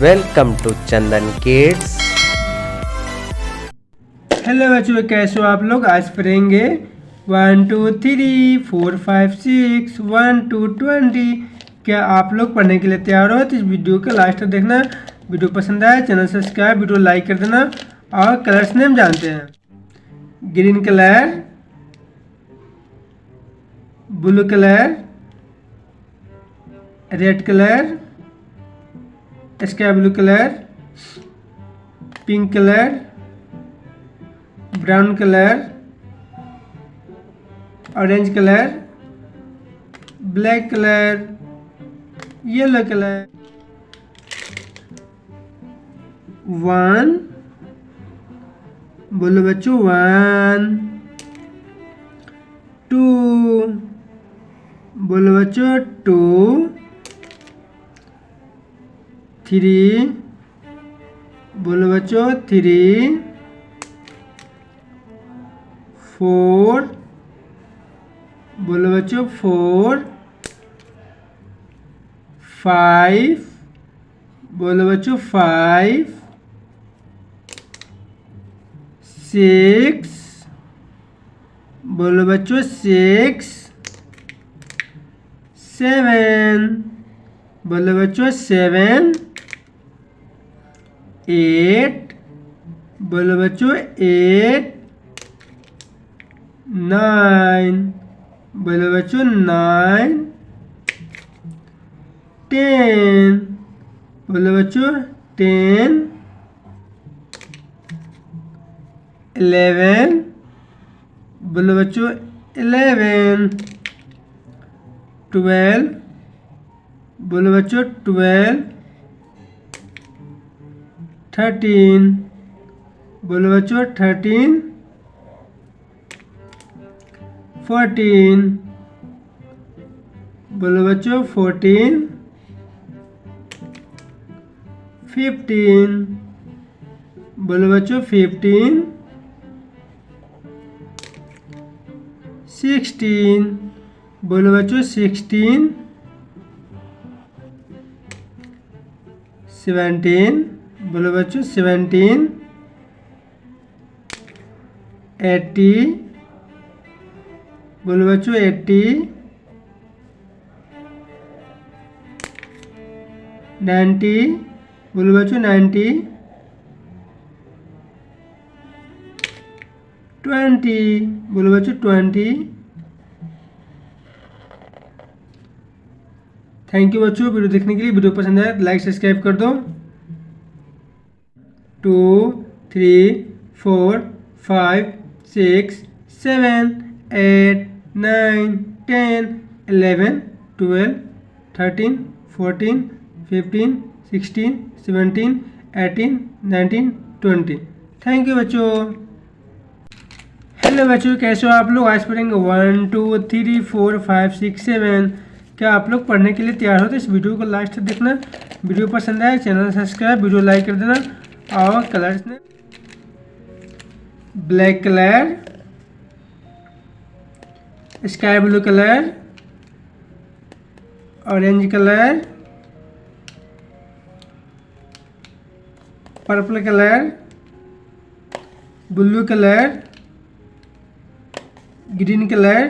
Welcome to Chandan kids. Hello बच्चों, कैसे हो आप लोग। आज पढ़ेंगे 1 2 3 4 5 6 1 2 20। क्या आप लोग पढ़ने के लिए तैयार हो? तो इस वीडियो को लास्ट तक देखना। वीडियो पसंद आए चैनल सब्सक्राइब, वीडियो लाइक कर देना। और कलर्स नेम जानते हैं। Green colour, blue colour, red colour, sky blue colour, pink colour, brown colour, orange colour, black colour, yellow colour. 1 बोलो बच्चों 1 2 बोलो बच्चों 2 3 बोलो बच्चों 3 4 बोलो बच्चों 4 5 बोलो बच्चों 5 6 बोलो बच्चों 6 7 बोलो बच्चों 7 8 बोलो बच्चों 8 9 बोलो बच्चों 9 10 बोलो बच्चों 10 11 बोलो बच्चों 11 12 बोलो बच्चों 12 13 बोलो बच्चों 13 14 बोलो बच्चों 14 15 बोलो बच्चों 15 16 बोलो बच्चों 16 17 बोलो बच्चों 17 80 बोलो बच्चों 80 90 बोलो बच्चों 90 20 बोलो बच्चों 20। थैंक यू बच्चों वीडियो देखने के लिए। वीडियो पसंद आए तो लाइक सब्सक्राइब कर दो। 2 3 4 5 6 7 8 9 10 11 12 13 14 15 16 17 18 19 20। थैंक यू बच्चों। हेलो बच्चों, कैसे हो आप लोग। आज पढ़ेंगे 1 2 3 4 5 6 7। क्या आप लोग पढ़ने के लिए तैयार हो? तो इस वीडियो को लास्ट तक देखना। वीडियो पसंद आए चैनल सब्सक्राइब, वीडियो लाइक कर देना। और कलर्स ने black colour, sky blue colour, orange colour, purple colour, blue colour, green colour,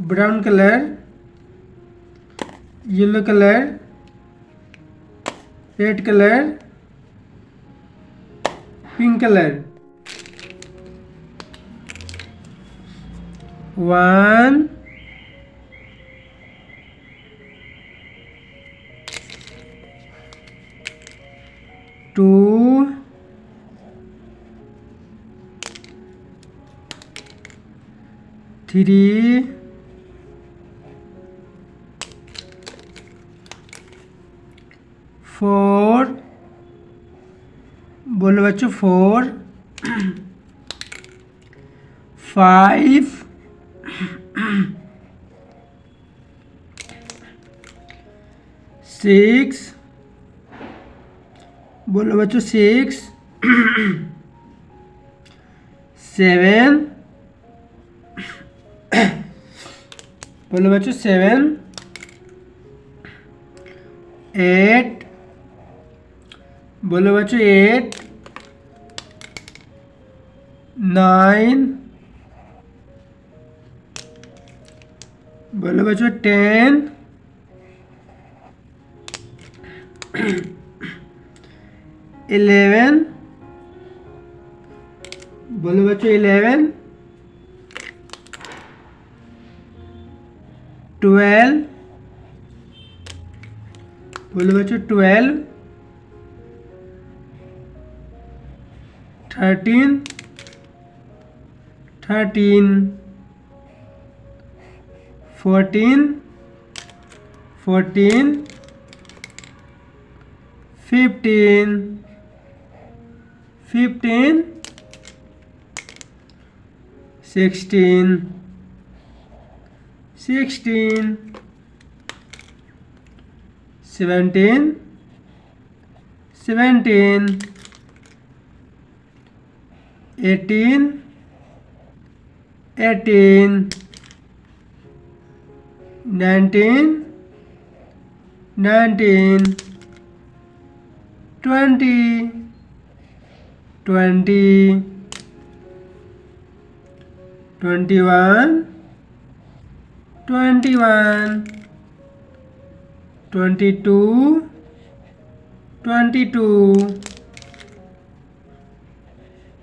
brown colour, yellow colour, red colour, pink colour. 1 2 3 4 बोलो बच्चों 4 5 6 बोलो बच्चों 6 7 बोलो बच्चों 7 8 बोलो बच्चों 8 9, बोलो बच्चों 10 11, बोलो बच्चों 11 12, बोलो बच्चों 12 13 14 15 16 17 18 19 20 21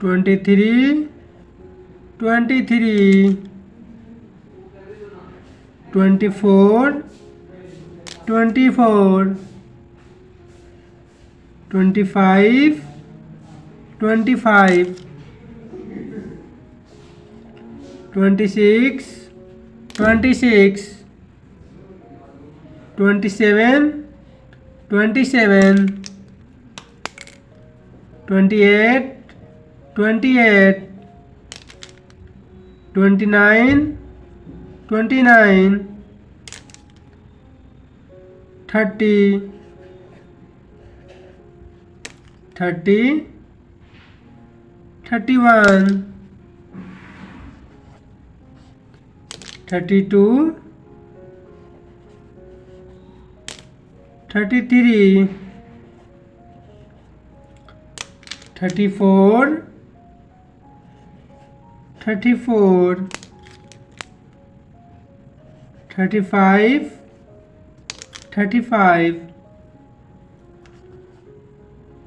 22 23 24 25 26 27 28 29 30 31 32 33 34 35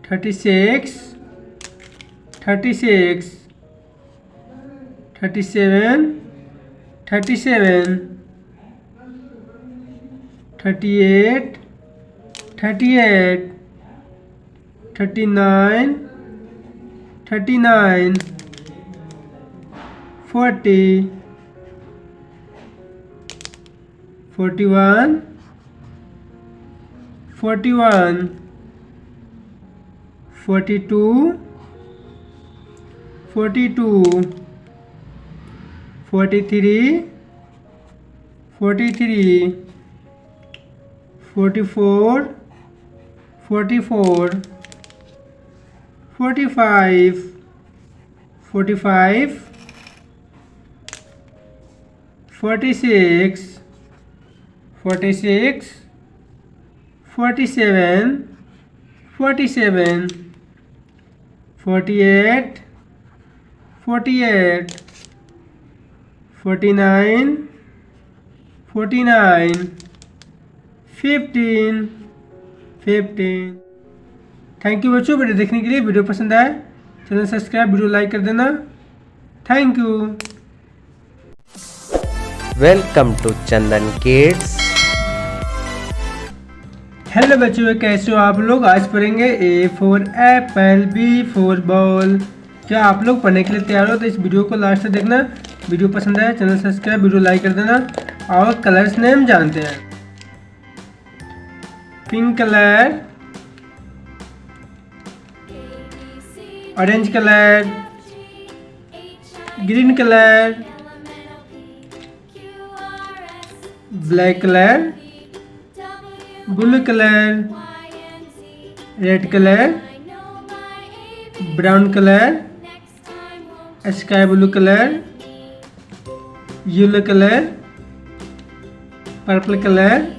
36 37 38 39 40 41 42 43 44 45 46 47 48 49 15। थैंक यू बच्चों, वीडियो देखने के लिए। वीडियो पसंद आए चैनल सब्सक्राइब, वीडियो लाइक कर देना। Thank you. Welcome to Chandan kids. Hello बच्चों, कैसे हो आप लोग? आज पढ़ेंगे A for apple, B for ball. क्या आप लोग पढ़ने के लिए तैयार हो? तो इस वीडियो को लास्ट तक देखना। वीडियो पसंद आए चैनल सब्सक्राइब, वीडियो लाइक कर देना। और कलर्स नेम जानते हैं। Pink colour, orange colour, green colour, black colour, blue colour, red colour, brown colour, sky blue colour, yellow colour, purple colour,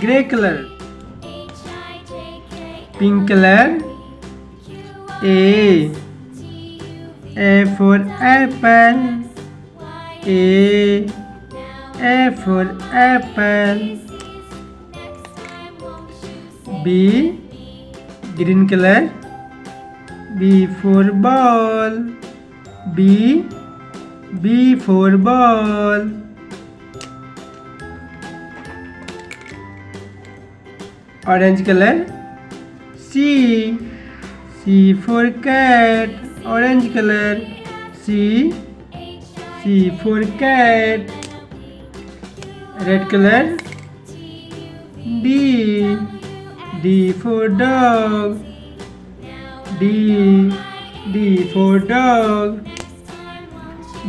grey colour. pink color. A for apple. A for apple. B green color. B for ball. B for ball. Orange color. C for cat. Orange color. C for cat. Red color. D for dog. D for dog.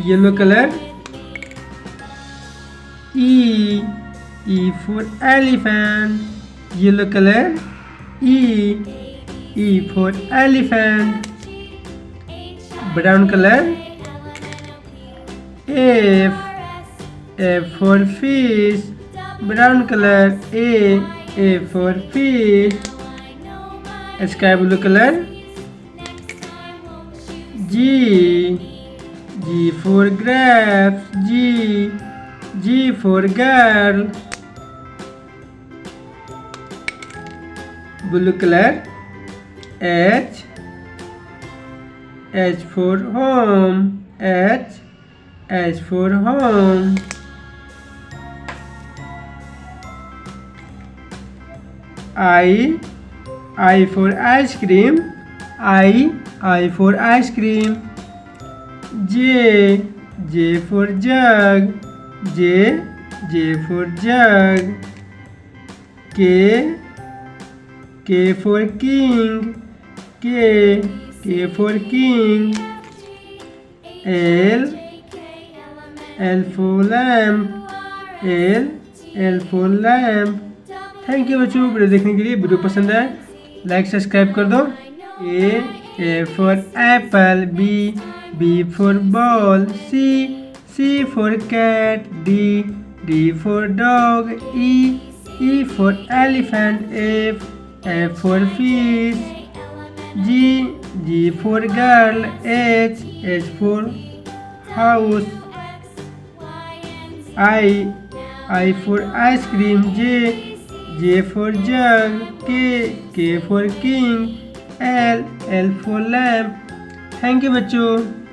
Yellow color. E for elephant. Yellow color. E for elephant. Brown color. F for fish. Brown color. A for fish. Sky blue color. G for grapes. G for girl. Blue color. H for home. H for home. I for ice cream. I for ice cream. J for jug. J for jug. K for king. K for king. L for lamp. L for lamp. Thank you बच्चों, video देखने के लिए। Video पसंद आए like subscribe कर दो। A for apple. B for ball. C for cat. D for dog. E for elephant. F for fish. G for girl. H for house. I for ice cream. J for jug. K for king. L for lamp. Thank you बच्चों।